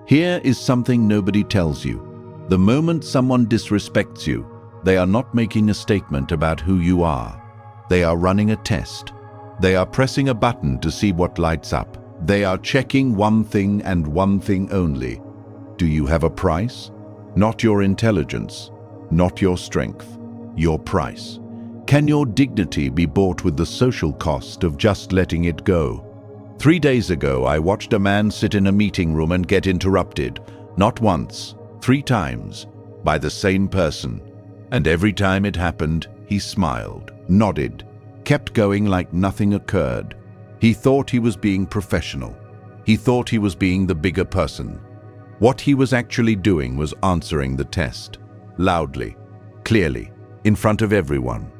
Here is something nobody tells you. The moment someone disrespects you, they are not making a statement about who you are. They are running a test. They are pressing a button to see what lights up. They are checking one thing and one thing only. Do you have a price? Not your intelligence, not your strength, your price. Can your dignity be bought with the social cost of just letting it go? 3 days ago, I watched a man sit in a meeting room and get interrupted, not once, 3 times, by the same person. And every time it happened, he smiled, nodded, kept going like nothing occurred. He thought he was being professional. He thought he was being the bigger person. What he was actually doing was answering the test, loudly, clearly, in front of everyone.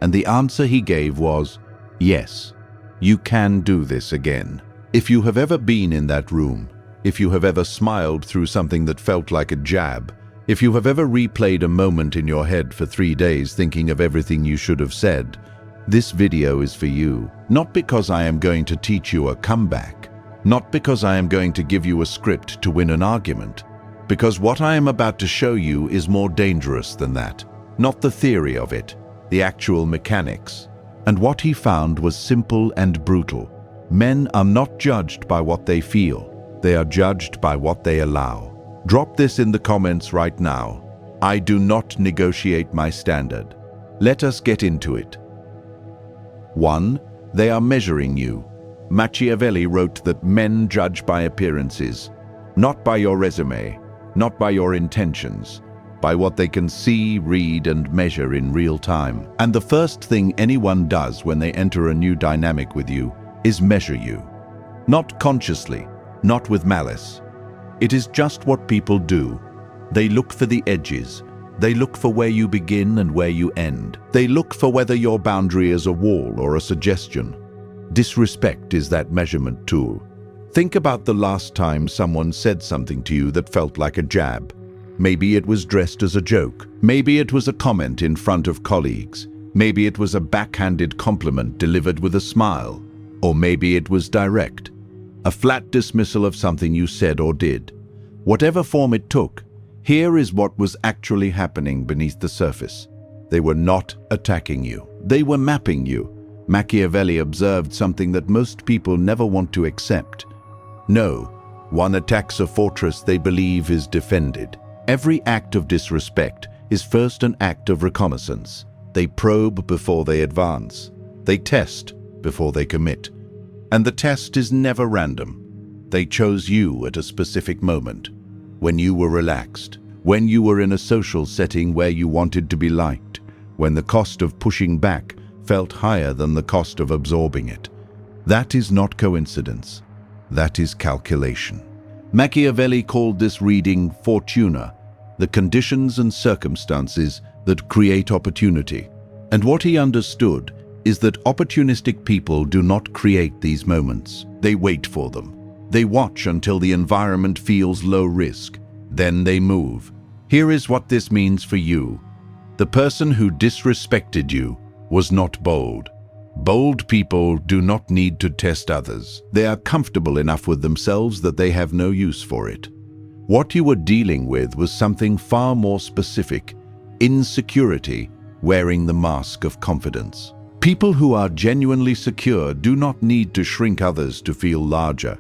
And the answer he gave was, yes, you can do this again. If you have ever been in that room, if you have ever smiled through something that felt like a jab, if you have ever replayed a moment in your head for 3 days thinking of everything you should have said, this video is for you. Not because I am going to teach you a comeback, not because I am going to give you a script to win an argument, because what I am about to show you is more dangerous than that. Not the theory of it, the actual mechanics. And what he found was simple and brutal. Men are not judged by what they feel. They are judged by what they allow. Drop this in the comments right now. I do not negotiate my standard. Let us get into it. 1. They are measuring you. Machiavelli wrote that men judge by appearances, not by your resume, not by your intentions, by what they can see, read, and measure in real time. And the first thing anyone does when they enter a new dynamic with you is measure you. Not consciously, not with malice. It is just what people do. They look for the edges. They look for where you begin and where you end. They look for whether your boundary is a wall or a suggestion. Disrespect is that measurement tool. Think about the last time someone said something to you that felt like a jab. Maybe it was dressed as a joke. Maybe it was a comment in front of colleagues. Maybe it was a backhanded compliment delivered with a smile. Or maybe it was direct. A flat dismissal of something you said or did. Whatever form it took, here is what was actually happening beneath the surface. They were not attacking you. They were mapping you. Machiavelli observed something that most people never want to accept. No, one attacks a fortress they believe is defended. Every act of disrespect is first an act of reconnaissance. They probe before they advance. They test before they commit. And the test is never random. They chose you at a specific moment, when you were relaxed, when you were in a social setting where you wanted to be liked, when the cost of pushing back felt higher than the cost of absorbing it. That is not coincidence. That is calculation. Machiavelli called this reading fortuna, the conditions and circumstances that create opportunity. And what he understood is that opportunistic people do not create these moments. They wait for them. They watch until the environment feels low risk. Then they move. Here is what this means for you. The person who disrespected you was not bold. Bold people do not need to test others. They are comfortable enough with themselves that they have no use for it. What you were dealing with was something far more specific: insecurity wearing the mask of confidence. People who are genuinely secure do not need to shrink others to feel larger.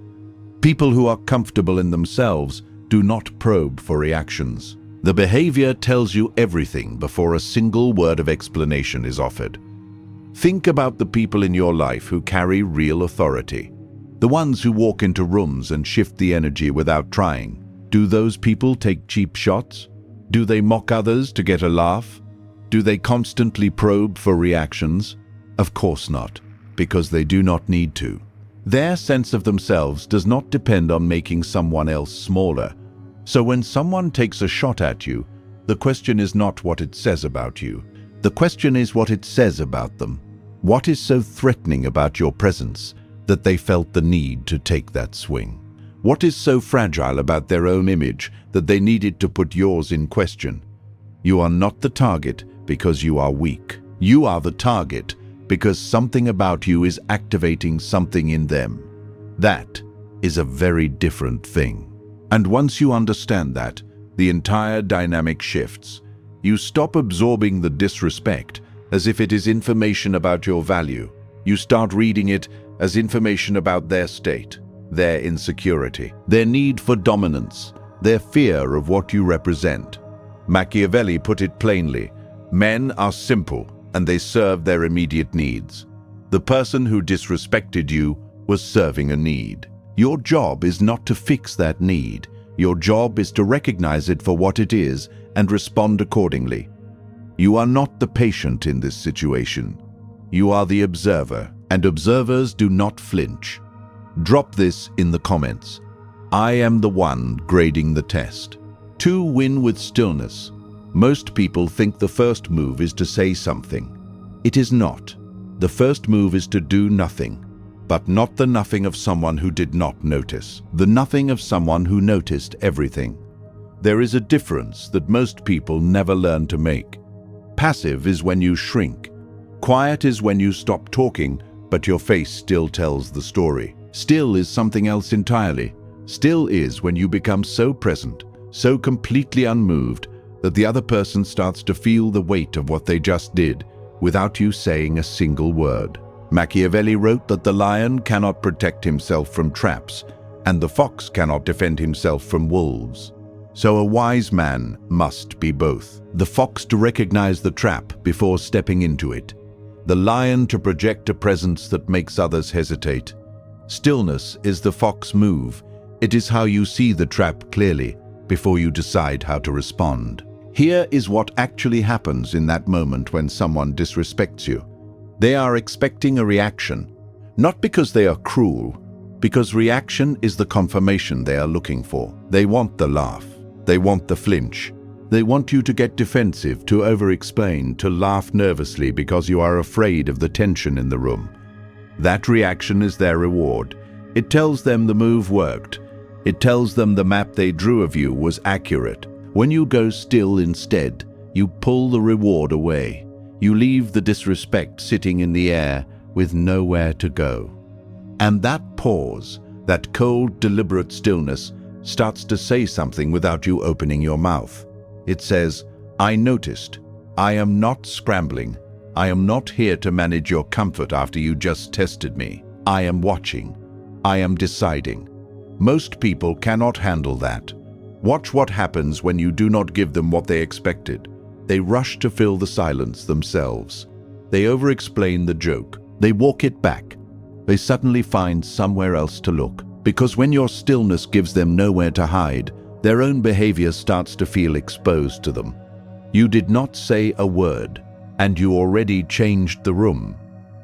People who are comfortable in themselves do not probe for reactions. The behavior tells you everything before a single word of explanation is offered. Think about the people in your life who carry real authority. The ones who walk into rooms and shift the energy without trying. Do those people take cheap shots? Do they mock others to get a laugh? Do they constantly probe for reactions? Of course not, because they do not need to. Their sense of themselves does not depend on making someone else smaller. So when someone takes a shot at you, the question is not what it says about you. The question is what it says about them. What is so threatening about your presence that they felt the need to take that swing? What is so fragile about their own image that they needed to put yours in question? You are not the target because you are weak. You are the target because something about you is activating something in them. That is a very different thing. And once you understand that, the entire dynamic shifts. You stop absorbing the disrespect as if it is information about your value. You start reading it as information about their state, their insecurity, their need for dominance, their fear of what you represent. Machiavelli put it plainly, men are simple and they serve their immediate needs. The person who disrespected you was serving a need. Your job is not to fix that need. Your job is to recognize it for what it is and respond accordingly. You are not the patient in this situation. You are the observer, and observers do not flinch. Drop this in the comments. I am the one grading the test. 2. Win with stillness. Most people think the first move is to say something. It is not. The first move is to do nothing, but not the nothing of someone who did not notice. The nothing of someone who noticed everything. There is a difference that most people never learn to make. Passive is when you shrink. Quiet is when you stop talking, but your face still tells the story. Still is something else entirely. Still is when you become so present, so completely unmoved, that the other person starts to feel the weight of what they just did, without you saying a single word. Machiavelli wrote that the lion cannot protect himself from traps, and the fox cannot defend himself from wolves. So a wise man must be both. The fox to recognize the trap before stepping into it. The lion to project a presence that makes others hesitate. Stillness is the fox move. It is how you see the trap clearly before you decide how to respond. Here is what actually happens in that moment when someone disrespects you. They are expecting a reaction, not because they are cruel, because reaction is the confirmation they are looking for. They want the laugh. They want the flinch. They want you to get defensive, to over-explain, to laugh nervously because you are afraid of the tension in the room. That reaction is their reward. It tells them the move worked. It tells them the map they drew of you was accurate. When you go still instead, you pull the reward away. You leave the disrespect sitting in the air with nowhere to go. And that pause, that cold, deliberate stillness, starts to say something without you opening your mouth. It says, I noticed. I am not scrambling. I am not here to manage your comfort after you just tested me. I am watching. I am deciding. Most people cannot handle that. Watch what happens when you do not give them what they expected. They rush to fill the silence themselves. They over-explain the joke. They walk it back. They suddenly find somewhere else to look. Because when your stillness gives them nowhere to hide, their own behavior starts to feel exposed to them. You did not say a word, and you already changed the room.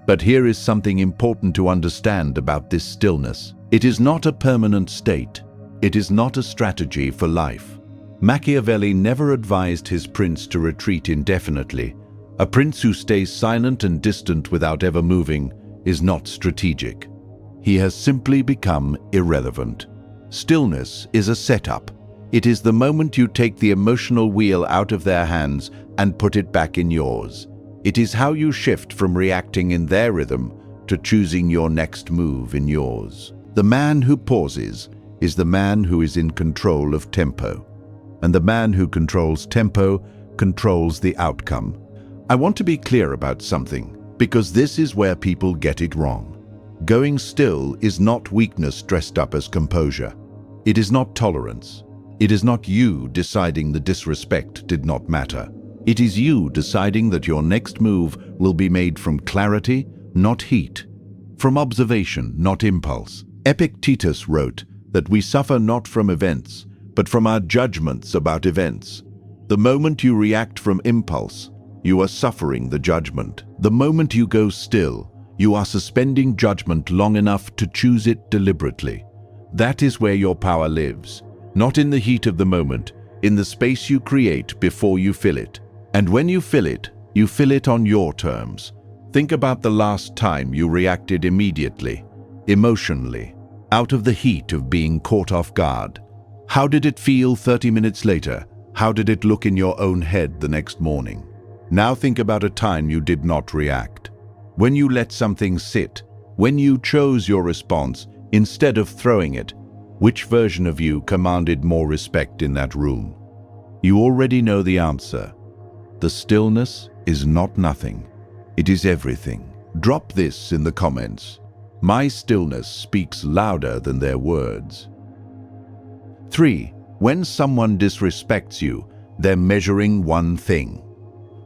But here is something important to understand about this stillness. It is not a permanent state. It is not a strategy for life. Machiavelli never advised his prince to retreat indefinitely. A prince who stays silent and distant without ever moving is not strategic. He has simply become irrelevant. Stillness is a setup. It is the moment you take the emotional wheel out of their hands and put it back in yours. It is how you shift from reacting in their rhythm to choosing your next move in yours. The man who pauses is the man who is in control of tempo. And the man who controls tempo controls the outcome. I want to be clear about something, because this is where people get it wrong. Going still is not weakness dressed up as composure. It is not tolerance. It is not you deciding the disrespect did not matter. It is you deciding that your next move will be made from clarity, not heat, from observation, not impulse. Epictetus wrote that we suffer not from events, but from our judgments about events. The moment you react from impulse, you are suffering the judgment. The moment you go still, you are suspending judgment long enough to choose it deliberately. That is where your power lives, not in the heat of the moment, in the space you create before you fill it. And when you fill it on your terms. Think about the last time you reacted immediately, emotionally, out of the heat of being caught off guard. How did it feel 30 minutes later? How did it look in your own head the next morning? Now think about a time you did not react. When you let something sit, when you chose your response instead of throwing it, Which version of you commanded more respect in that room? You already know the answer. The stillness is not nothing. It is everything. Drop this in the comments. My stillness speaks louder than their words. 3. When someone disrespects you, they're measuring one thing.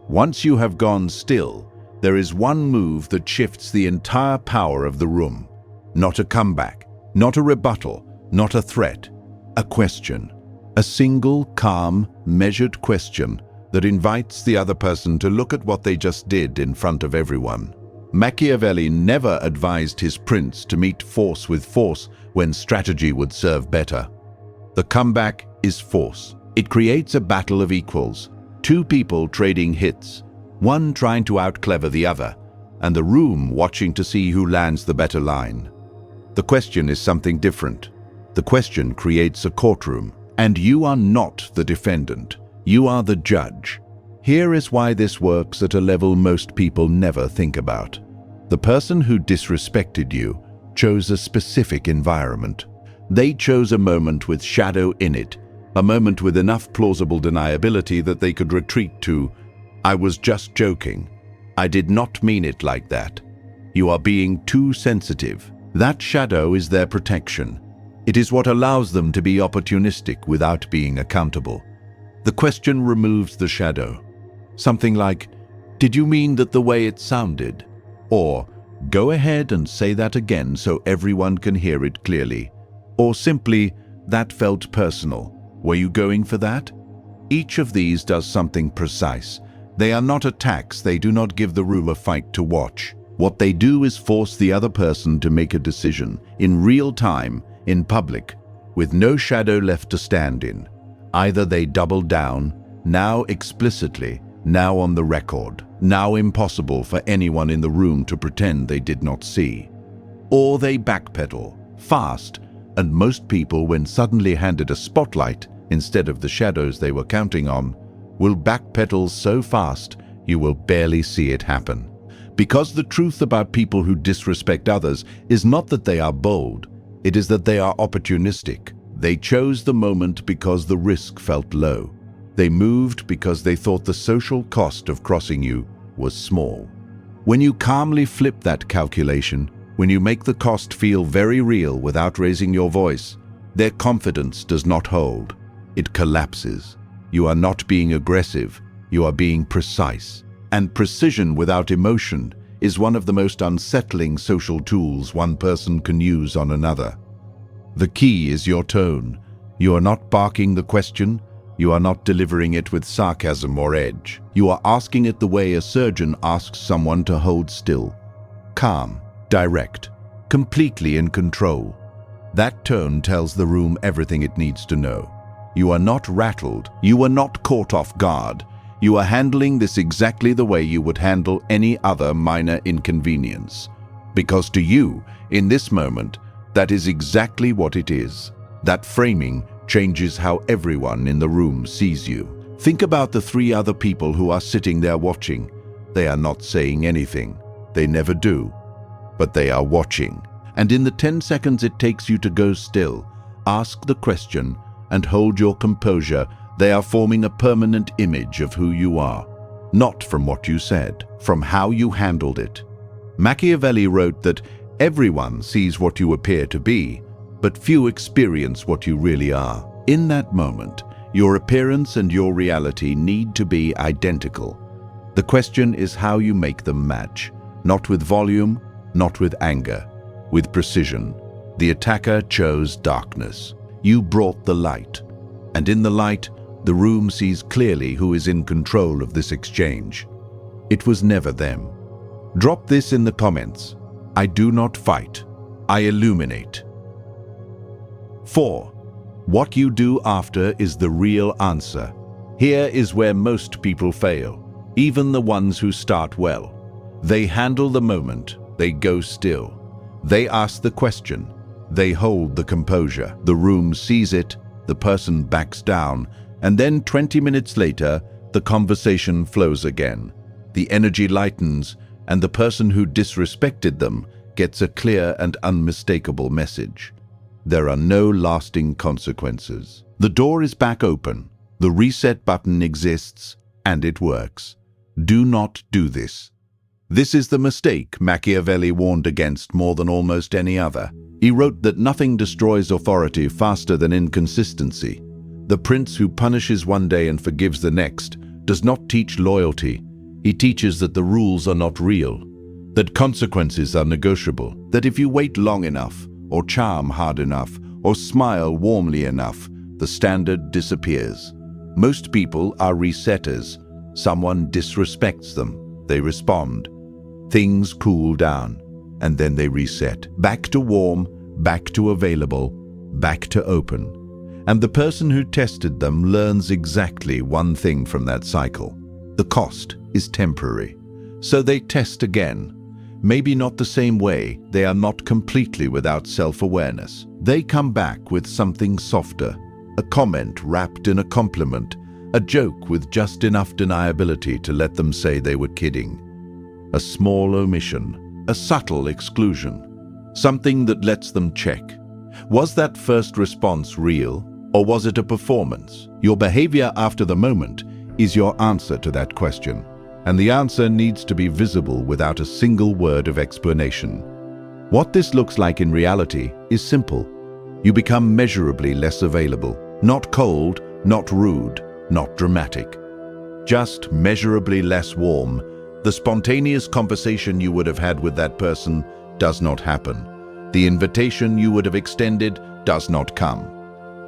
Once you have gone still, there is one move that shifts the entire power of the room. Not a comeback, not a rebuttal, not a threat, a question. A single, calm, measured question that invites the other person to look at what they just did in front of everyone. Machiavelli never advised his prince to meet force with force when strategy would serve better. The comeback is force. It creates a battle of equals, two people trading hits, one trying to out-clever the other, and the room watching to see who lands the better line. The question is something different. The question creates a courtroom, and you are not the defendant. You are the judge. Here is why this works at a level most people never think about. The person who disrespected you chose a specific environment. They chose a moment with shadow in it, a moment with enough plausible deniability that they could retreat to, "I was just joking. I did not mean it like that. You are being too sensitive." That shadow is their protection. It is what allows them to be opportunistic without being accountable. The question removes the shadow. Something like, "Did you mean that the way it sounded?" Or, "Go ahead and say that again so everyone can hear it clearly." Or simply, "That felt personal. Were you going for that?" Each of these does something precise. They are not attacks. They do not give the room a fight to watch. What they do is force the other person to make a decision, in real time, in public, with no shadow left to stand in. Either they double down, now explicitly, now on the record, now impossible for anyone in the room to pretend they did not see. Or they backpedal, fast, and most people, when suddenly handed a spotlight instead of the shadows they were counting on, will backpedal so fast you will barely see it happen. Because the truth about people who disrespect others is not that they are bold, it is that they are opportunistic. They chose the moment because the risk felt low. They moved because they thought the social cost of crossing you was small. When you calmly flip that calculation, when you make the cost feel very real without raising your voice, their confidence does not hold. It collapses. You are not being aggressive, you are being precise. And precision without emotion is one of the most unsettling social tools one person can use on another. The key is your tone. You are not barking the question. You are not delivering it with sarcasm or edge. You are asking it the way a surgeon asks someone to hold still. Calm, direct, completely in control. That tone tells the room everything it needs to know. You are not rattled. You are not caught off guard. You are handling this exactly the way you would handle any other minor inconvenience. Because to you, in this moment, that is exactly what it is. That framing changes how everyone in the room sees you. Think about the three other people who are sitting there watching. They are not saying anything. They never do. But they are watching. And in the 10 seconds it takes you to go still, ask the question, and hold your composure, they are forming a permanent image of who you are. Not from what you said, from how you handled it. Machiavelli wrote that everyone sees what you appear to be, but few experience what you really are. In that moment, your appearance and your reality need to be identical. The question is how you make them match, not with volume, not with anger, with precision. The attacker chose darkness. You brought the light. And in the light, the room sees clearly who is in control of this exchange. It was never them. Drop this in the comments. I do not fight. I illuminate. 4. What you do after is the real answer. Here is where most people fail, even the ones who start well. They handle the moment. They go still. They ask the question. They hold the composure. The room sees it. The person backs down. And then 20 minutes later, the conversation flows again. The energy lightens, and the person who disrespected them gets a clear and unmistakable message. there are no lasting consequences. The door is back open, the reset button exists, and it works. Do not do this. This is the mistake Machiavelli warned against more than almost any other. He wrote that nothing destroys authority faster than inconsistency. The prince who punishes one day and forgives the next does not teach loyalty. He teaches that the rules are not real, that consequences are negotiable, that if you wait long enough, or charm hard enough, or smile warmly enough, the standard disappears. Most people are resetters. Someone disrespects them. They respond. Things cool down, and then they reset. Back to warm, back to available, back to open. And the person who tested them learns exactly one thing from that cycle. The cost is temporary. So they test again. Maybe not the same way. They are not completely without self-awareness. They come back with something softer, a comment wrapped in a compliment, a joke with just enough deniability to let them say they were kidding. A small omission, a subtle exclusion, something that lets them check. Was that first response real, or was it a performance? Your behavior after the moment is your answer to that question, and the answer needs to be visible without a single word of explanation. What this looks like in reality is simple. You become measurably less available, not cold, not rude, not dramatic. Just measurably less warm. The spontaneous conversation you would have had with that person does not happen. The invitation you would have extended does not come.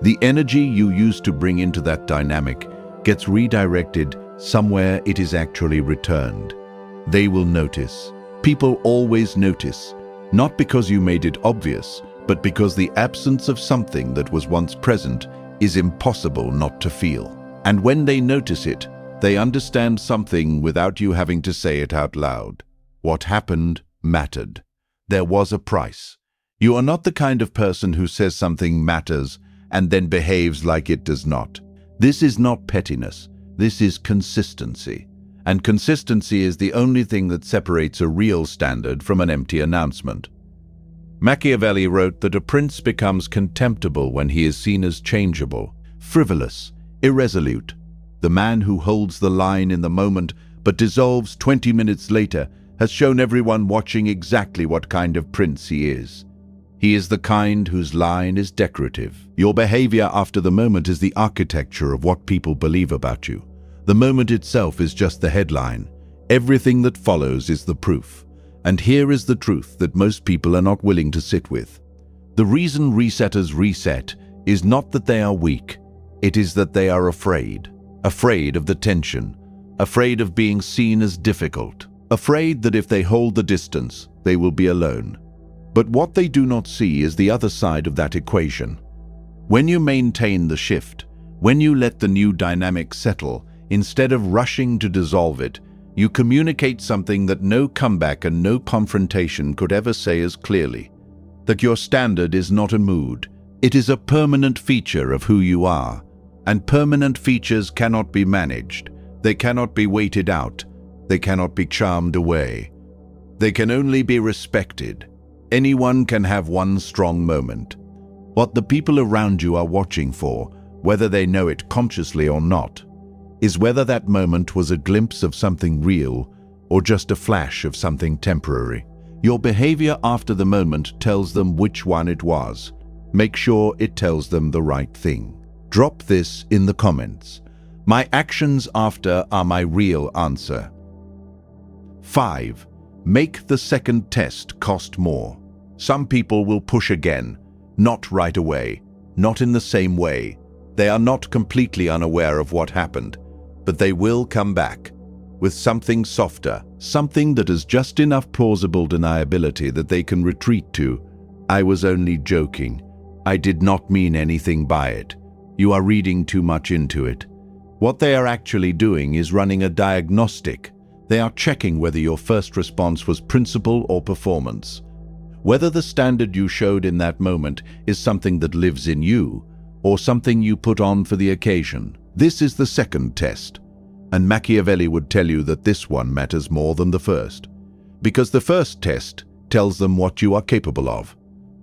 The energy you used to bring into that dynamic gets redirected somewhere it is actually returned. They will notice. People always notice, not because you made it obvious, but because the absence of something that was once present is impossible not to feel. And when they notice it, they understand something without you having to say it out loud. What happened mattered. There was a price. You are not the kind of person who says something matters and then behaves like it does not. This is not pettiness. This is consistency. And consistency is the only thing that separates a real standard from an empty announcement. Machiavelli wrote that a prince becomes contemptible when he is seen as changeable, frivolous, irresolute. The man who holds the line in the moment but dissolves 20 minutes later has shown everyone watching exactly what kind of prince he is. He is the kind whose line is decorative. Your behavior after the moment is the architecture of what people believe about you. The moment itself is just the headline. Everything that follows is the proof. And here is the truth that most people are not willing to sit with. The reason resetters reset is not that they are weak. It is that they are afraid. Afraid of the tension. Afraid of being seen as difficult. Afraid that if they hold the distance, they will be alone. But what they do not see is the other side of that equation. When you maintain the shift, when you let the new dynamic settle, instead of rushing to dissolve it, you communicate something that no comeback and no confrontation could ever say as clearly. That your standard is not a mood. It is a permanent feature of who you are. And permanent features cannot be managed. They cannot be waited out. They cannot be charmed away. They can only be respected. Anyone can have one strong moment. What the people around you are watching for, whether they know it consciously or not, is whether that moment was a glimpse of something real or just a flash of something temporary. Your behavior after the moment tells them which one it was. Make sure it tells them the right thing. Drop this in the comments. My actions after are my real answer. 5. Make the second test cost more. Some people will push again, not right away, not in the same way. They are not completely unaware of what happened, but they will come back with something softer, something that has just enough plausible deniability that they can retreat to. I was only joking. I did not mean anything by it. You are reading too much into it. What they are actually doing is running a diagnostic. They are checking whether your first response was principle or performance. Whether the standard you showed in that moment is something that lives in you, or something you put on for the occasion. This is the second test. And Machiavelli would tell you that this one matters more than the first. Because the first test tells them what you are capable of.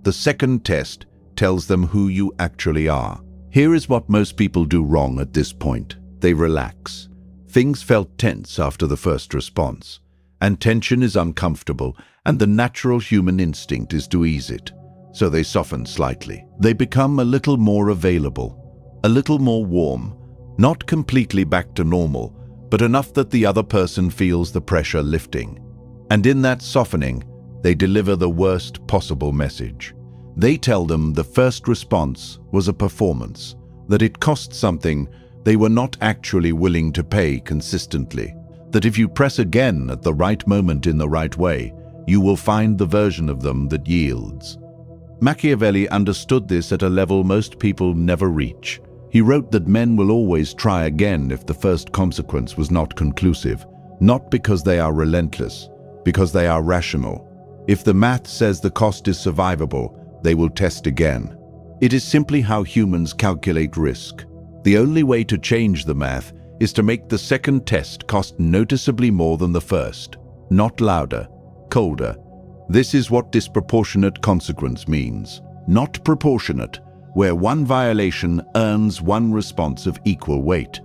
The second test tells them who you actually are. Here is what most people do wrong at this point. They relax. Things felt tense after the first response, and tension is uncomfortable, and the natural human instinct is to ease it. So they soften slightly. They become a little more available, a little more warm, not completely back to normal, but enough that the other person feels the pressure lifting. And in that softening, they deliver the worst possible message. They tell them the first response was a performance, that it cost something they were not actually willing to pay consistently, that if you press again at the right moment in the right way, you will find the version of them that yields. Machiavelli understood this at a level most people never reach. He wrote that men will always try again if the first consequence was not conclusive, not because they are relentless, because they are rational. If the math says the cost is survivable, they will test again. It is simply how humans calculate risk. The only way to change the math is to make the second test cost noticeably more than the first, not louder, colder. This is what disproportionate consequence means, not proportionate, where one violation earns one response of equal weight.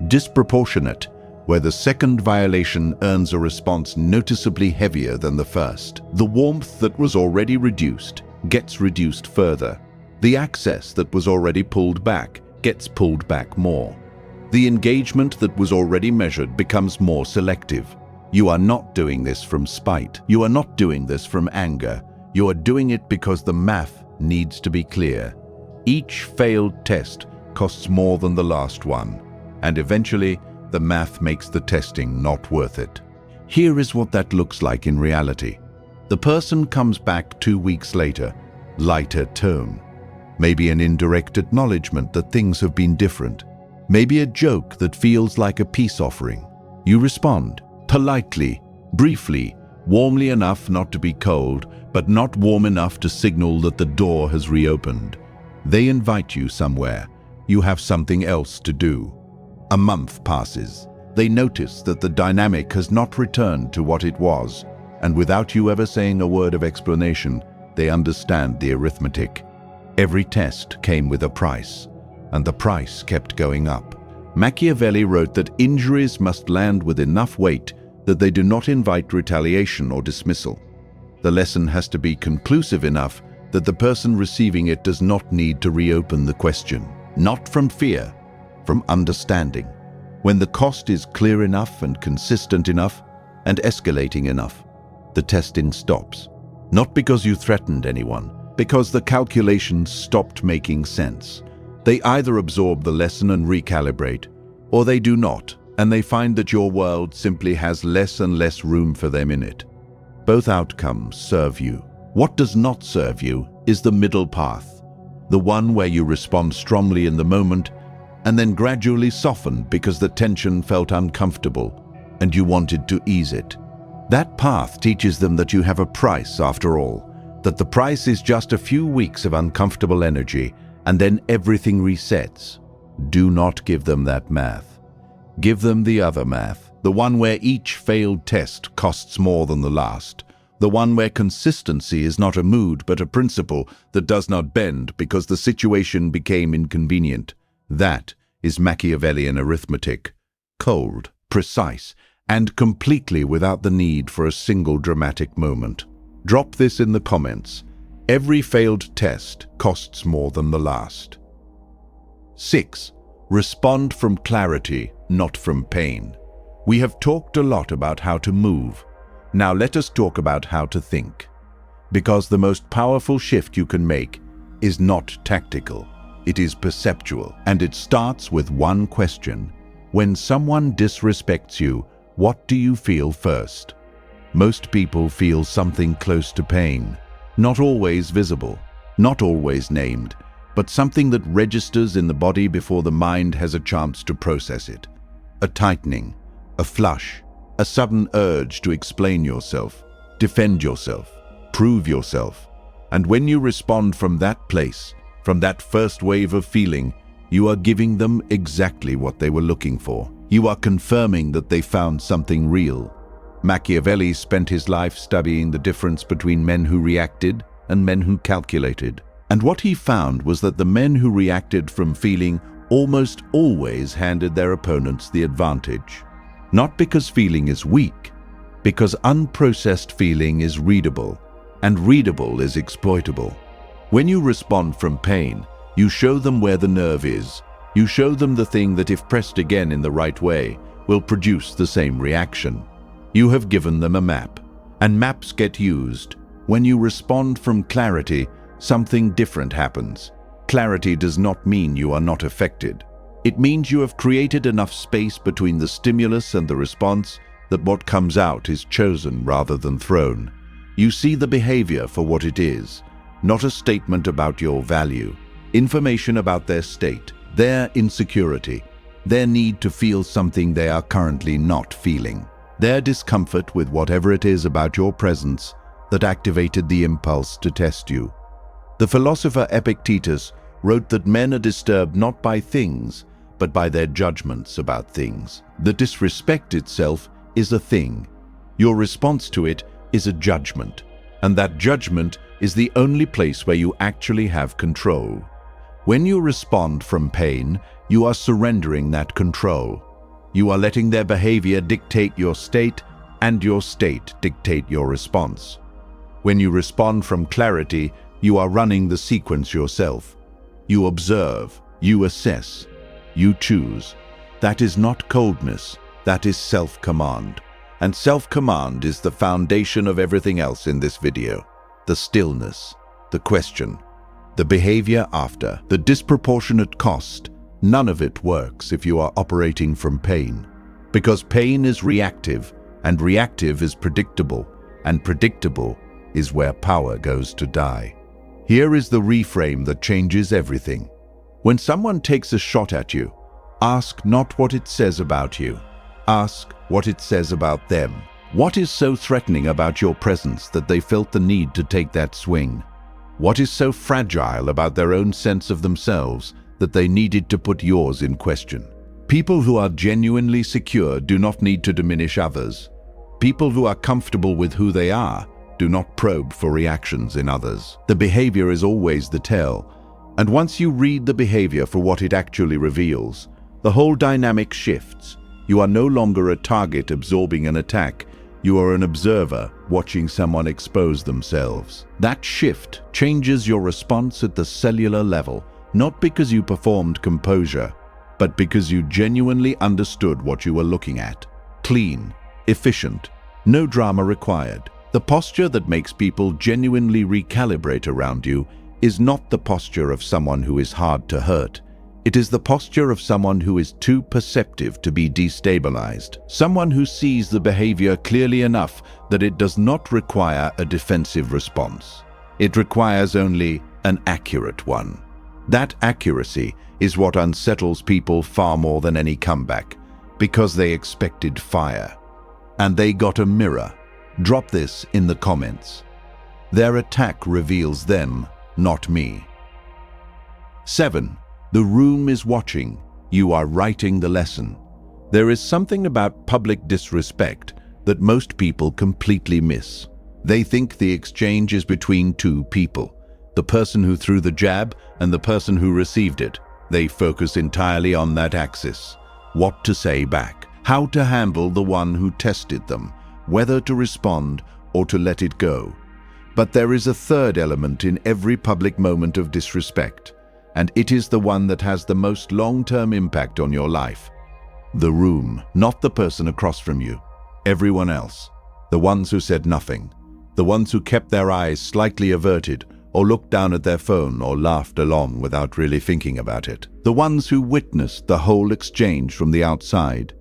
Disproportionate, where the second violation earns a response noticeably heavier than the first. The warmth that was already reduced gets reduced further. The access that was already pulled back gets pulled back more. The engagement that was already measured becomes more selective. You are not doing this from spite. You are not doing this from anger. You are doing it because the math needs to be clear. Each failed test costs more than the last one, and eventually the math makes the testing not worth it. Here is what that looks like in reality. The person comes back 2 weeks later, lighter tone. Maybe an indirect acknowledgement that things have been different. Maybe a joke that feels like a peace offering. You respond, politely, briefly, warmly enough not to be cold, but not warm enough to signal that the door has reopened. They invite you somewhere. You have something else to do. A month passes. They notice that the dynamic has not returned to what it was, and without you ever saying a word of explanation, they understand the arithmetic. Every test came with a price, and the price kept going up. Machiavelli wrote that injuries must land with enough weight that they do not invite retaliation or dismissal. The lesson has to be conclusive enough that the person receiving it does not need to reopen the question. Not from fear, from understanding. When the cost is clear enough and consistent enough and escalating enough, the testing stops. Not because you threatened anyone, because the calculations stopped making sense. They either absorb the lesson and recalibrate, or they do not, and they find that your world simply has less and less room for them in it. Both outcomes serve you. What does not serve you is the middle path, the one where you respond strongly in the moment and then gradually soften because the tension felt uncomfortable and you wanted to ease it. That path teaches them that you have a price after all, that the price is just a few weeks of uncomfortable energy and then everything resets. Do not give them that math. Give them the other math, the one where each failed test costs more than the last, the one where consistency is not a mood but a principle that does not bend because the situation became inconvenient. That is Machiavellian arithmetic, cold, precise, and completely without the need for a single dramatic moment. Drop this in the comments. Every failed test costs more than the last. 6. Respond from clarity, not from pain. We have talked a lot about how to move. Now let us talk about how to think. Because the most powerful shift you can make is not tactical. It is perceptual, and it starts with one question. When someone disrespects you, what do you feel first? Most people feel something close to pain. Not always visible, not always named, but something that registers in the body before the mind has a chance to process it. A tightening, a flush, a sudden urge to explain yourself, defend yourself, prove yourself. And when you respond from that place, from that first wave of feeling, you are giving them exactly what they were looking for. You are confirming that they found something real. Machiavelli spent his life studying the difference between men who reacted and men who calculated. And what he found was that the men who reacted from feeling almost always handed their opponents the advantage. Not because feeling is weak, because unprocessed feeling is readable, and readable is exploitable. When you respond from pain, you show them where the nerve is. You show them the thing that, if pressed again in the right way, will produce the same reaction. You have given them a map, and maps get used. When you respond from clarity, something different happens. Clarity does not mean you are not affected. It means you have created enough space between the stimulus and the response that what comes out is chosen rather than thrown. You see the behavior for what it is, not a statement about your value. Information about their state, their insecurity, their need to feel something they are currently not feeling, their discomfort with whatever it is about your presence that activated the impulse to test you. The philosopher Epictetus wrote that men are disturbed not by things, but by their judgments about things. The disrespect itself is a thing. Your response to it is a judgment, and that judgment is the only place where you actually have control. When you respond from pain, you are surrendering that control. You are letting their behavior dictate your state, and your state dictate your response. When you respond from clarity, you are running the sequence yourself. You observe, you assess, you choose. That is not coldness, that is self-command. And self-command is the foundation of everything else in this video. The stillness, the question, the behavior after, the disproportionate cost. None of it works if you are operating from pain. Because pain is reactive, and reactive is predictable, and predictable is where power goes to die. Here is the reframe that changes everything. When someone takes a shot at you, ask not what it says about you. Ask what it says about them. What is so threatening about your presence that they felt the need to take that swing? What is so fragile about their own sense of themselves that they needed to put yours in question? People who are genuinely secure do not need to diminish others. People who are comfortable with who they are do not probe for reactions in others. The behavior is always the tell, and once you read the behavior for what it actually reveals, the whole dynamic shifts. You are no longer a target absorbing an attack. You are an observer watching someone expose themselves. That shift changes your response at the cellular level, not because you performed composure, but because you genuinely understood what you were looking at. Clean, efficient, no drama required. The posture that makes people genuinely recalibrate around you is not the posture of someone who is hard to hurt. It is the posture of someone who is too perceptive to be destabilized. Someone who sees the behavior clearly enough that it does not require a defensive response. It requires only an accurate one. That accuracy is what unsettles people far more than any comeback, because they expected fire. And they got a mirror. Drop this in the comments. Their attack reveals them, not me. 7. The room is watching. You are writing the lesson. There is something about public disrespect that most people completely miss. They think the exchange is between two people, the person who threw the jab and the person who received it. They focus entirely on that axis. What to say back, how to handle the one who tested them, whether to respond or to let it go. But there is a third element in every public moment of disrespect, and it is the one that has the most long-term impact on your life. The room, not the person across from you. Everyone else. The ones who said nothing. The ones who kept their eyes slightly averted, or looked down at their phone, or laughed along without really thinking about it. The ones who witnessed the whole exchange from the outside.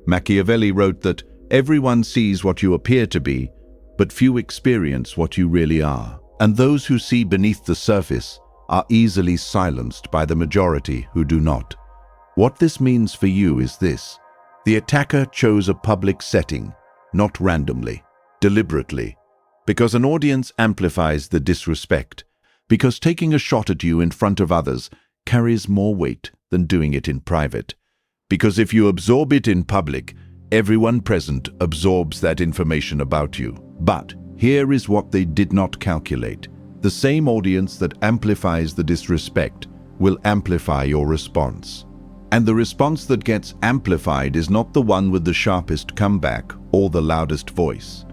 Machiavelli wrote that everyone sees what you appear to be, but few experience what you really are. And those who see beneath the surface are easily silenced by the majority who do not. What this means for you is this: the attacker chose a public setting, not randomly, deliberately, because an audience amplifies the disrespect, because taking a shot at you in front of others carries more weight than doing it in private, because if you absorb it in public, everyone present absorbs that information about you. But here is what they did not calculate. The same audience that amplifies the disrespect will amplify your response. And the response that gets amplified is not the one with the sharpest comeback or the loudest voice.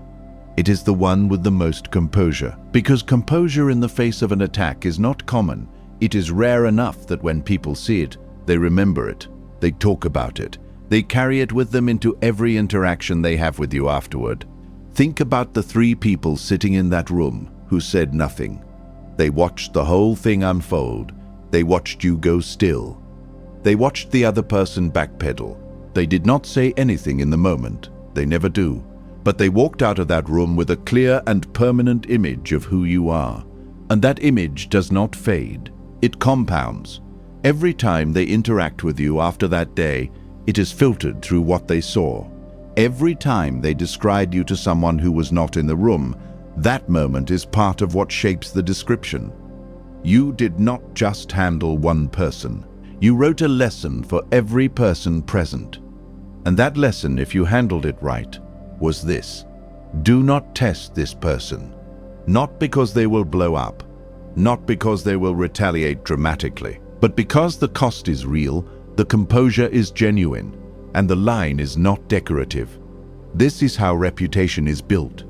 It is the one with the most composure. Because composure in the face of an attack is not common. It is rare enough that when people see it, they remember it, they talk about it, they carry it with them into every interaction they have with you afterward. Think about the 3 people sitting in that room who said nothing. They watched the whole thing unfold. They watched you go still. They watched the other person backpedal. They did not say anything in the moment. They never do. But they walked out of that room with a clear and permanent image of who you are. And that image does not fade. It compounds. Every time they interact with you after that day, it is filtered through what they saw. Every time they described you to someone who was not in the room, that moment is part of what shapes the description. You did not just handle one person. You wrote a lesson for every person present. And that lesson, if you handled it right, was this: do not test this person. Not because they will blow up, not because they will retaliate dramatically, but because the cost is real, the composure is genuine, and the line is not decorative. This is how reputation is built.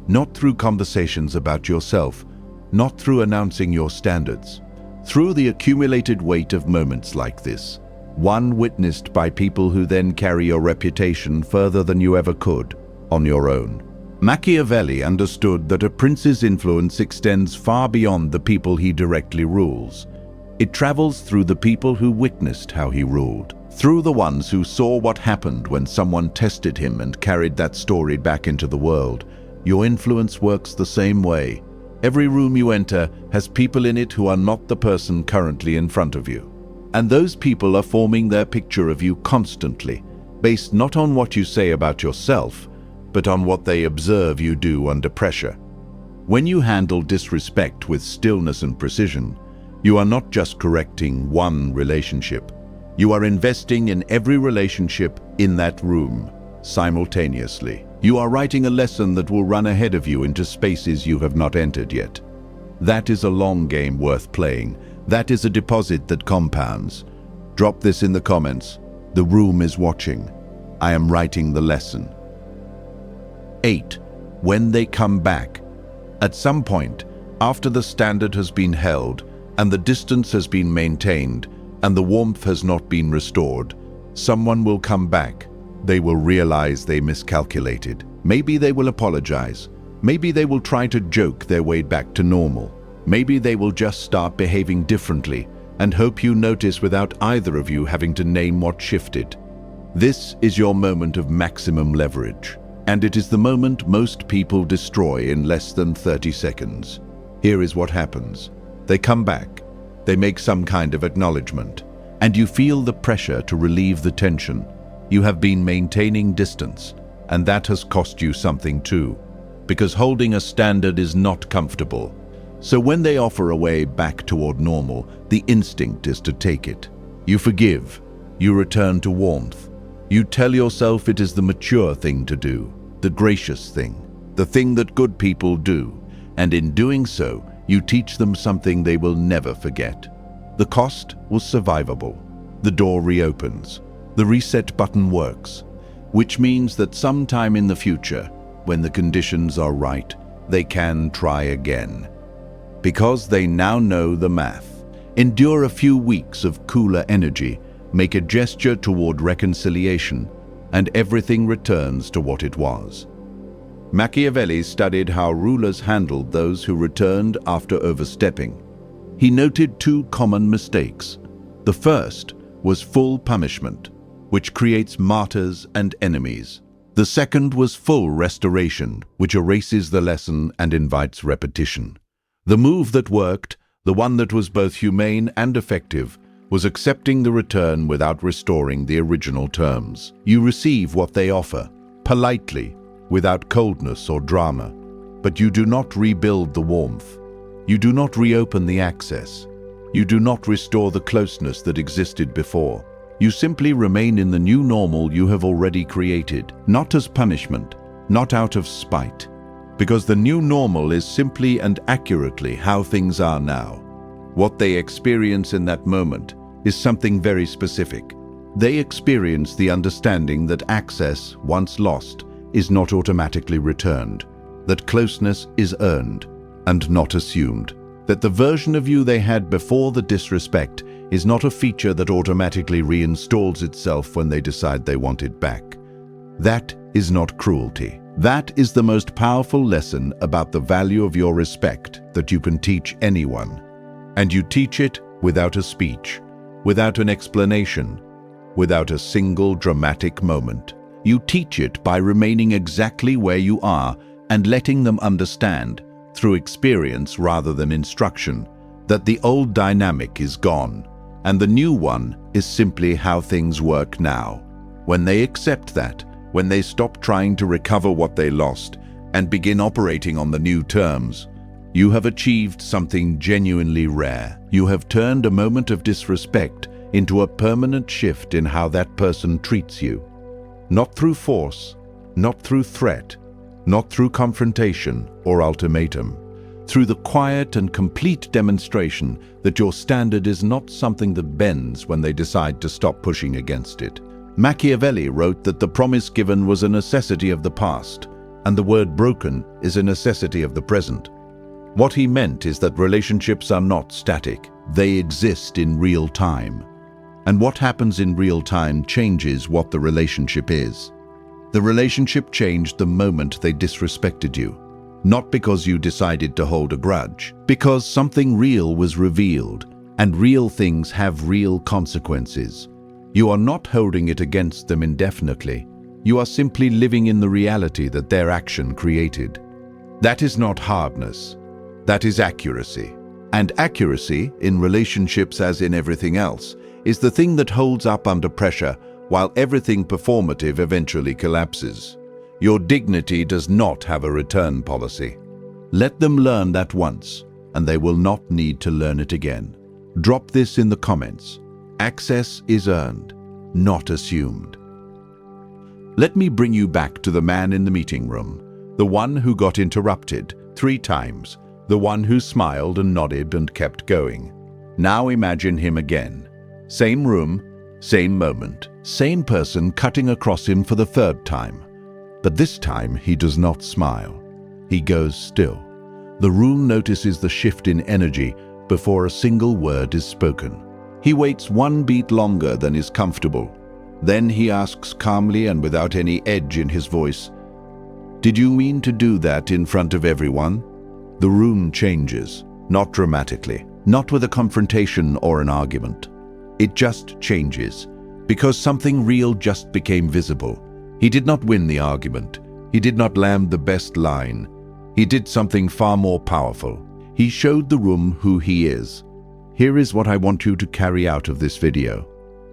Not through conversations about yourself, not through announcing your standards. Through the accumulated weight of moments like this, one witnessed by people who then carry your reputation further than you ever could on your own. Machiavelli understood that a prince's influence extends far beyond the people he directly rules. It travels through the people who witnessed how he ruled, through the ones who saw what happened when someone tested him and carried that story back into the world. Your influence works the same way. Every room you enter has people in it who are not the person currently in front of you. And those people are forming their picture of you constantly, based not on what you say about yourself, but on what they observe you do under pressure. When you handle disrespect with stillness and precision, you are not just correcting one relationship. You are investing in every relationship in that room simultaneously. You are writing a lesson that will run ahead of you into spaces you have not entered yet. That is a long game worth playing. That is a deposit that compounds. Drop this in the comments. The room is watching. I am writing the lesson. 8. When they come back. At some point, after the standard has been held, and the distance has been maintained, and the warmth has not been restored, someone will come back. They will realize they miscalculated. Maybe they will apologize. Maybe they will try to joke their way back to normal. Maybe they will just start behaving differently and hope you notice without either of you having to name what shifted. This is your moment of maximum leverage, and it is the moment most people destroy in less than 30 seconds. Here is what happens. They come back. They make some kind of acknowledgement, and you feel the pressure to relieve the tension. You have been maintaining distance, and that has cost you something too, because holding a standard is not comfortable. So when they offer a way back toward normal, the instinct is to take it. You forgive. You return to warmth. You tell yourself it is the mature thing to do, the gracious thing, the thing that good people do, and in doing so, you teach them something they will never forget. The cost was survivable. The door reopens. The reset button works, which means that sometime in the future, when the conditions are right, they can try again. Because they now know the math. Endure a few weeks of cooler energy, make a gesture toward reconciliation, and everything returns to what it was. Machiavelli studied how rulers handled those who returned after overstepping. He noted 2 common mistakes. The first was full punishment, which creates martyrs and enemies. The second was full restoration, which erases the lesson and invites repetition. The move that worked, the one that was both humane and effective, was accepting the return without restoring the original terms. You receive what they offer, politely, without coldness or drama, but you do not rebuild the warmth. You do not reopen the access. You do not restore the closeness that existed before. You simply remain in the new normal you have already created, not as punishment, not out of spite, Because the new normal is simply and accurately how things are now. What they experience in that moment is something very specific. They experience the understanding that access, once lost, is not automatically returned, that closeness is earned and not assumed, that the version of you they had before the disrespect is not a feature that automatically reinstalls itself when they decide they want it back. That is not cruelty. That is the most powerful lesson about the value of your respect that you can teach anyone. And you teach it without a speech, without an explanation, without a single dramatic moment. You teach it by remaining exactly where you are and letting them understand, through experience rather than instruction, that the old dynamic is gone, and the new one is simply how things work now. When they accept that, when they stop trying to recover what they lost and begin operating on the new terms, you have achieved something genuinely rare. You have turned a moment of disrespect into a permanent shift in how that person treats you. Not through force, not through threat, not through confrontation or ultimatum, through the quiet and complete demonstration that your standard is not something that bends when they decide to stop pushing against it. Machiavelli wrote that the promise given was a necessity of the past, and the word broken is a necessity of the present. What he meant is that relationships are not static. They exist in real time. And what happens in real time changes what the relationship is. The relationship changed the moment they disrespected you. Not because you decided to hold a grudge, because something real was revealed, and real things have real consequences. You are not holding it against them indefinitely. You are simply living in the reality that their action created. That is not hardness. That is accuracy. And accuracy, in relationships as in everything else, is the thing that holds up under pressure while everything performative eventually collapses. Your dignity does not have a return policy. Let them learn that once, and they will not need to learn it again. Drop this in the comments. Access is earned, not assumed. Let me bring you back to the man in the meeting room, the one who got interrupted 3 times, the one who smiled and nodded and kept going. Now imagine him again. Same room, same moment, same person cutting across him for the 3rd time. But this time he does not smile. He goes still. The room notices the shift in energy before a single word is spoken. He waits 1 beat longer than is comfortable. Then he asks calmly and without any edge in his voice, "Did you mean to do that in front of everyone?" The room changes, not dramatically, not with a confrontation or an argument. It just changes, because something real just became visible. He did not win the argument. He did not land the best line. He did something far more powerful. He showed the room who he is. Here is what I want you to carry out of this video.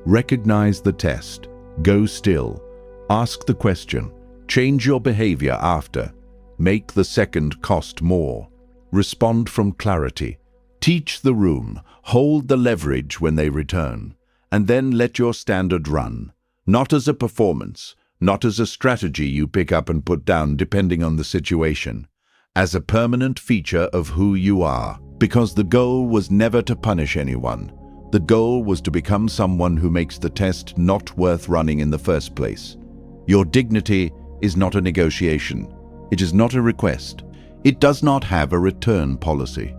Recognize the test. Go still. Ask the question. Change your behavior after. Make the second cost more. Respond from clarity. Teach the room. Hold the leverage when they return. And then let your standard run. Not as a performance, not as a strategy you pick up and put down depending on the situation. As a permanent feature of who you are. Because the goal was never to punish anyone. The goal was to become someone who makes the test not worth running in the first place. Your dignity is not a negotiation. It is not a request. It does not have a return policy.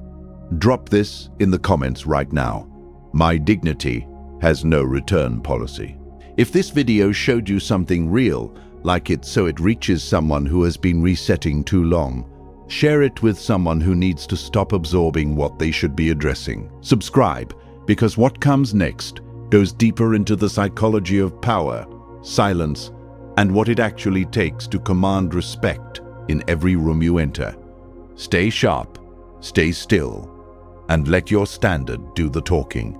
Drop this in the comments right now. My dignity has no return policy. If this video showed you something real, like it so it reaches someone who has been resetting too long, share it with someone who needs to stop absorbing what they should be addressing. Subscribe, because what comes next goes deeper into the psychology of power, silence, and what it actually takes to command respect in every room you enter. Stay sharp, stay still, and let your standard do the talking.